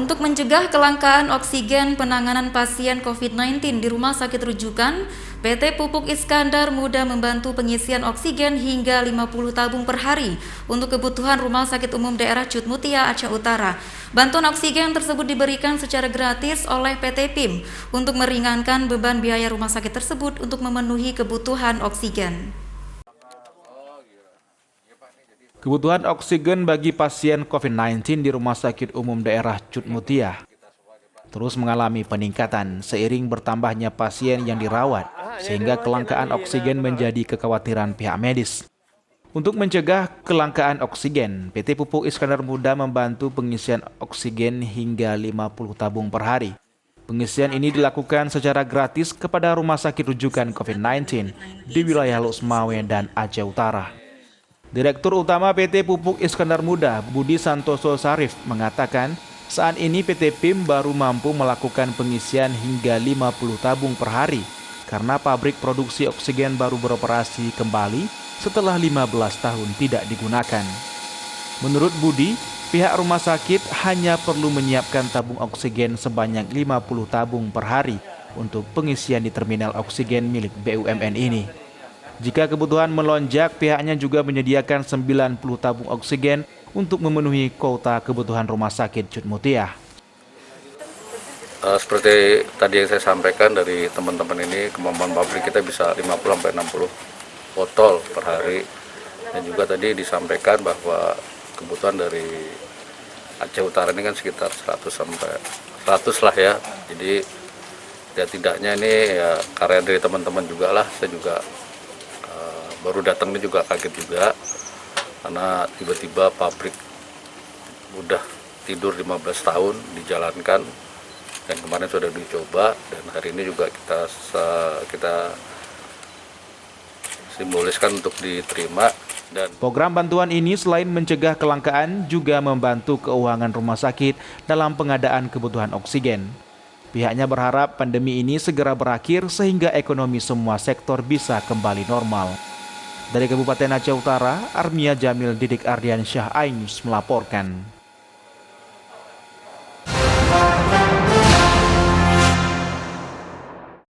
Untuk mencegah kelangkaan oksigen penanganan pasien COVID-19 di rumah sakit rujukan, PT Pupuk Iskandar Muda membantu pengisian oksigen hingga 50 tabung per hari untuk kebutuhan Rumah Sakit Umum Daerah Cut Mutia, Aceh Utara. Bantuan oksigen tersebut diberikan secara gratis oleh PT PIM untuk meringankan beban biaya rumah sakit tersebut untuk memenuhi kebutuhan oksigen. Kebutuhan oksigen bagi pasien COVID-19 di Rumah Sakit Umum Daerah Cut Mutia terus mengalami peningkatan seiring bertambahnya pasien yang dirawat, sehingga kelangkaan oksigen menjadi kekhawatiran pihak medis. Untuk mencegah kelangkaan oksigen, PT Pupuk Iskandar Muda membantu pengisian oksigen hingga 50 tabung per hari. Pengisian ini dilakukan secara gratis kepada rumah sakit rujukan COVID-19 di wilayah Losmawe dan Aceh Utara. Direktur Utama PT Pupuk Iskandar Muda, Budi Santoso Sarif, mengatakan saat ini PT PIM baru mampu melakukan pengisian hingga 50 tabung per hari karena pabrik produksi oksigen baru beroperasi kembali setelah 15 tahun tidak digunakan. Menurut Budi, pihak rumah sakit hanya perlu menyiapkan tabung oksigen sebanyak 50 tabung per hari untuk pengisian di terminal oksigen milik BUMN ini. Jika kebutuhan melonjak, pihaknya juga menyediakan 90 tabung oksigen untuk memenuhi kuota kebutuhan rumah sakit Cut Mutia. Seperti tadi yang saya sampaikan dari teman-teman ini, kemampuan pabrik kita bisa 50-60 botol per hari. Dan juga tadi disampaikan bahwa kebutuhan dari Aceh Utara ini kan sekitar 100 lah ya. Jadi ya tidaknya ini ya karya dari teman-teman juga lah. Saya juga baru datang ini juga kaget juga karena tiba-tiba pabrik udah tidur 15 tahun dijalankan dan kemarin sudah dicoba dan hari ini juga kita simboliskan untuk diterima. Dan program bantuan ini selain mencegah kelangkaan juga membantu keuangan rumah sakit dalam pengadaan kebutuhan oksigen. Pihaknya berharap pandemi ini segera berakhir sehingga ekonomi semua sektor bisa kembali normal. Dari Kabupaten Aceh Utara, Armia Jamil Didik Ardiansyah, iNews melaporkan.